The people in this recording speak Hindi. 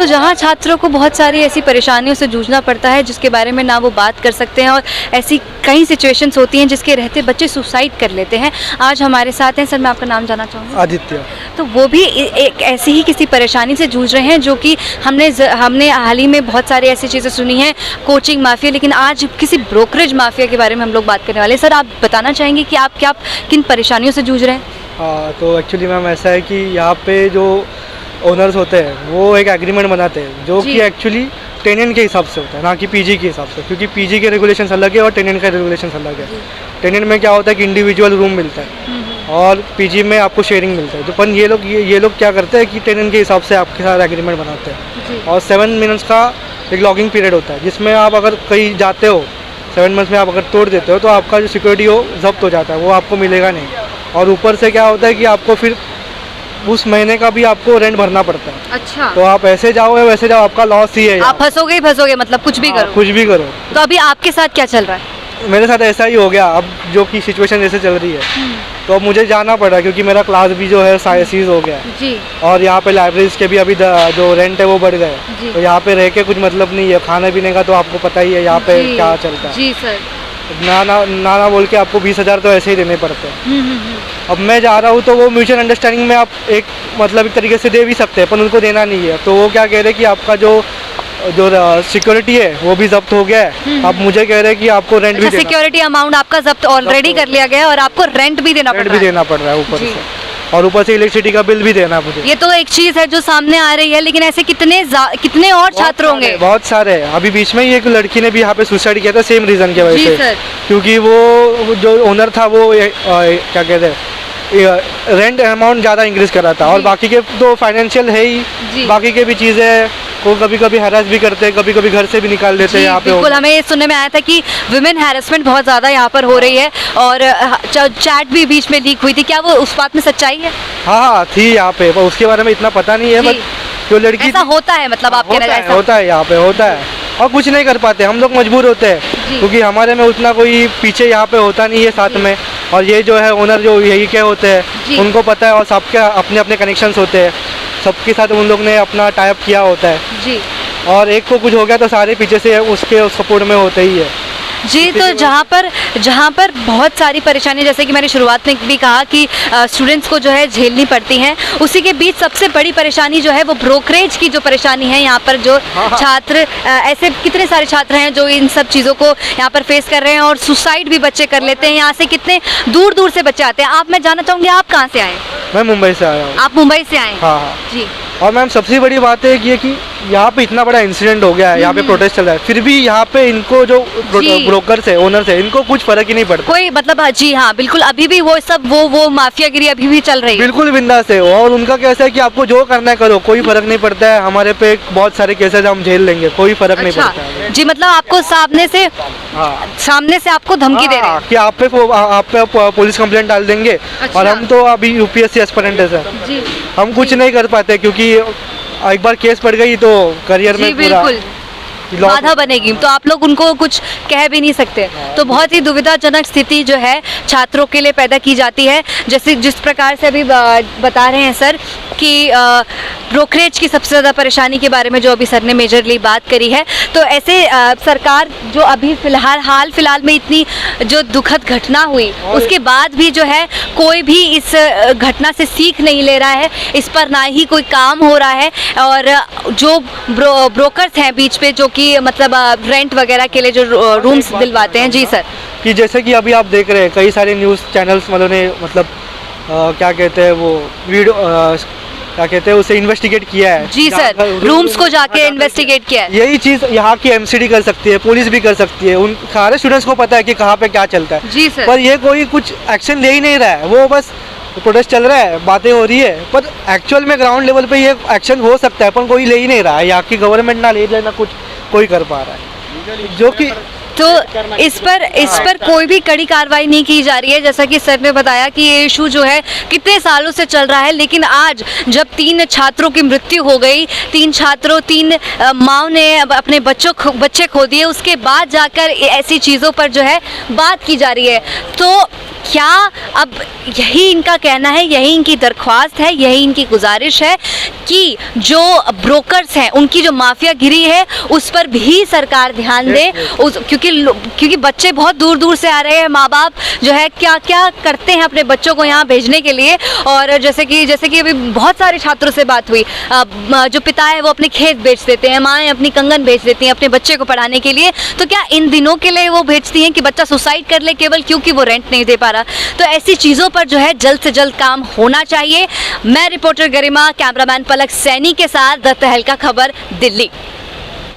तो जहाँ छात्रों को बहुत सारी ऐसी परेशानियों से जूझना पड़ता है जिसके बारे में ना वो बात कर सकते हैं, और ऐसी कई सिचुएशंस होती हैं जिसके रहते बच्चे सुसाइड कर लेते हैं। आज हमारे साथ हैं, सर मैं आपका नाम जानना चाहूँगी। आदित्य। तो वो भी एक ऐसी ही किसी परेशानी से जूझ रहे हैं, जो कि हमने हाल ही में बहुत सारी ऐसी चीज़ें सुनी हैं, कोचिंग माफिया, लेकिन आज किसी ब्रोकरेज माफिया के बारे में हम लोग बात करने वाले हैं। सर आप बताना चाहेंगे कि आप क्या किन परेशानियों से जूझ रहे हैं? हाँ, तो एक्चुअली मैम ऐसा है कि यहाँ पे जो ओनर्स होते हैं वो एक एग्रीमेंट बनाते हैं जो कि एक्चुअली टेनेंट के हिसाब से होता है, ना कि पीजी के हिसाब से, क्योंकि पीजी के रेगुलेशंस अलग है और टेनेंट का रेगुलेशंस अलग है। टेनेंट में क्या होता है कि इंडिविजुअल रूम मिलता है और पीजी में आपको शेयरिंग मिलता है। तो पर ये लोग क्या करते हैं कि टेनेंट के हिसाब से आपके साथ एग्रीमेंट बनाते हैं और 7 मिनट्स का एक लॉगिंग पीरियड होता है, जिसमें आप अगर कहीं जाते हो 7 मंथ्स में आप अगर तोड़ देते हो तो आपका जो सिक्योरिटी हो जब्त हो जाता है, वो आपको मिलेगा नहीं। और ऊपर से क्या होता है कि आपको फिर उस महीने का भी आपको रेंट भरना पड़ता है। अच्छा। तो आप ऐसे जाओ या वैसे जाओ, आपका लॉस ही है। आप फंसोगे ही फंसोगे, मतलब कुछ भी करो। कुछ भी करो। तो अभी आपके साथ क्या चल रहा है? मेरे साथ ऐसा ही हो गया, अब जो कि सिचुएशन जैसे चल रही है तो अब मुझे जाना पड़ा, क्योंकि मेरा क्लास भी जो है साइंसीज हो गया जी। और यहाँ पे लाइब्रेरीज के भी अभी जो रेंट है वो बढ़ गए, तो यहाँ पे रह के कुछ मतलब नहीं है। खाने पीने का तो आपको पता ही है यहाँ पे क्या चलता है। जी सर। ना बोल के आपको 20,000 तो ऐसे ही देने पड़ते हैं। अब मैं जा रहा हूँ तो वो म्यूचुअल अंडरस्टैंडिंग में आप एक तरीके से दे भी सकते हैं, पर उनको देना नहीं है। तो वो क्या कह रहे हैं कि आपका जो सिक्योरिटी है वो भी जब्त हो गया है। अब मुझे कह रहे हैं कि आपको रेंट भी सिक्योरिटी अमाउंट आपका जब्त ऑलरेडी कर लिया गया है और आपको रेंट भी देना पड़ रहा है ऊपर से, और ऊपर से इलेक्ट्रिसिटी का बिल भी देना मुझे। ये तो एक चीज है जो सामने आ रही है, लेकिन ऐसे कितने और छात्र होंगे? बहुत सारे। अभी बीच में ही एक लड़की ने भी यहाँ पे सुसाइड किया था सेम रीजन की वजह से, क्योंकि वो जो ओनर था वो क्या कहते हैं रेंट अमाउंट ज़्यादा इंक्रीज कर रहा था, और बाकी के तो फाइनेंशियल है ही, बाकी के भी चीज़ें को कभी कभी हैरेस भी करते हैं, कभी कभी घर से भी निकाल देते हैं यहाँ पे। बिल्कुल, हमें ये सुनने में आया था कि वुमेन हैरेसमेंट बहुत ज़्यादा यहाँ पर हो रही है, और चैट भी बीच में लीक हुई थी। क्या वो उस बात में सच्चाई है? हाँ थी यहाँ पे, पर उसके बारे में इतना पता नहीं है। बट जो लड़की ऐसा होता है, मतलब आप कह रहे हैं होता है यहाँ पे होता है, और कुछ नहीं कर पाते हम लोग, मजबूर होते हैं, क्योंकि हमारे में उतना कोई पीछे यहाँ पे होता नहीं है साथ में। और ये जो है ओनर जो यही के होते हैं उनको पता है, और सबके अपने अपने कनेक्शंस होते हैं, सबके साथ उन लोग ने अपना टाइप किया होता है जी। और एक को कुछ हो गया तो सारे पीछे से उसके सपोर्ट में होते ही है जी। तो जहाँ पर बहुत सारी परेशानी, जैसे कि मैंने शुरुआत में भी कहा कि स्टूडेंट्स को जो है झेलनी पड़ती हैं, उसी के बीच सबसे बड़ी परेशानी जो है वो ब्रोकरेज की जो परेशानी है। यहाँ पर जो छात्र, ऐसे कितने सारे छात्र हैं जो इन सब चीज़ों को यहाँ पर फेस कर रहे हैं, और सुसाइड भी बच्चे कर लेते हैं। यहाँ से कितने दूर दूर से बच्चे आते हैं। आप, मैं जानना चाहूँगी आप कहाँ से आए? मैं मुंबई से आया हूँ। आप मुंबई से आए? हाँ जी। और मैम सबसे बड़ी बात है कि यहाँ पे इतना बड़ा इंसिडेंट हो गया है, यहाँ पे प्रोटेस्ट चल रहा है, फिर भी यहाँ पे इनको जो ब्रोकर्स है, ओनर्स है, इनको कुछ फर्क ही नहीं पड़ता कोई, मतलब जी हाँ बिल्कुल, अभी भी वो सब वो माफियागिरी अभी भी चल रही है। बिल्कुल बिंदास है। और उनका कैसा है कि आपको जो करना है करो, कोई फर्क नहीं पड़ता है। हमारे पे बहुत सारे केसेस हम झेल लेंगे, कोई फर्क नहीं पड़ता है जी। मतलब आपको सामने से आपको धमकी दे रहे हैं कि आप पे पुलिस कंप्लेंट डाल देंगे। और हम तो अभी यूपीएससी एस्पिरेंट है, हम कुछ नहीं कर पाते, क्योंकि एक बार केस पड़ गई तो करियर में पूरा बाधा बनेगी, तो आप लोग उनको कुछ कह भी नहीं सकते। तो बहुत ही दुविधाजनक स्थिति जो है छात्रों के लिए पैदा की जाती है। जैसे जिस प्रकार से अभी बता रहे हैं सर कि ब्रोकरेज की सबसे ज़्यादा परेशानी के बारे में जो अभी सर ने मेजरली बात करी है, तो ऐसे सरकार जो अभी हाल फिलहाल में इतनी जो दुखद घटना हुई, उसके बाद भी जो है कोई भी इस घटना से सीख नहीं ले रहा है, इस पर ना ही कोई काम हो रहा है। और जो ब्रोकर्स हैं बीच पे, जो कि मतलब रेंट वगैरह के लिए जो रूम्स दिलवाते हैं। जी सर। कि जैसे कि अभी आप देख रहे हैं कई सारे न्यूज़ चैनल्स वालों ने मतलब क्या कहते हैं वो वीडियो क्या कहते हैं उसे इन्वेस्टिगेट किया है। जी सर, रूम्स को जाके इन्वेस्टिगेट किया है। यही चीज़ यहाँ की एमसीडी कर सकती है, पुलिस भी कर सकती है। उन सारे स्टूडेंट्स को पता है कि कहाँ पे क्या चलता है। जी सर। पर ये कोई कुछ एक्शन ले ही नहीं रहा है, वो बस प्रोटेस्ट चल रहा है, बातें हो रही है, पर एक्चुअल में ग्राउंड लेवल पे ये एक्शन हो सकता है, पर कोई ले ही नहीं रहा है। यहाँ की गवर्नमेंट ना ले रहा, ना कुछ कोई कर पा रहा है, जो कि तो इस पर कोई भी कड़ी कार्रवाई नहीं की जा रही है। जैसा कि सर ने बताया कि ये इशू जो है कितने सालों से चल रहा है, लेकिन आज जब 3 छात्रों की मृत्यु हो गई, 3 माँओं ने अपने बच्चे खो दिए, उसके बाद जाकर ऐसी चीज़ों पर जो है बात की जा रही है। तो क्या अब यही इनका कहना है, यही इनकी दरख्वास्त है, यही इनकी गुजारिश है कि जो ब्रोकर्स हैं उनकी जो माफियागिरी है उस पर भी सरकार ध्यान दे। क्योंकि बच्चे बहुत दूर दूर से आ रहे हैं, माँ बाप जो है क्या क्या करते हैं अपने बच्चों को यहाँ भेजने के लिए। और जैसे कि अभी बहुत सारे छात्रों से बात हुई, जो पिता है वो अपने खेत बेच देते हैं, माएँ अपनी कंगन बेच देती हैं अपने बच्चे को पढ़ाने के लिए। तो क्या इन दिनों के लिए वो भेजती हैं कि बच्चा सुसाइड कर ले केवल क्योंकि वो रेंट नहीं दे पा रहा? तो ऐसी चीज़ों पर जो है जल्द से जल्द काम होना चाहिए। मैं रिपोर्टर गरिमा, कैमरामैन पलक सैनी के साथ द तहलका खबर, दिल्ली।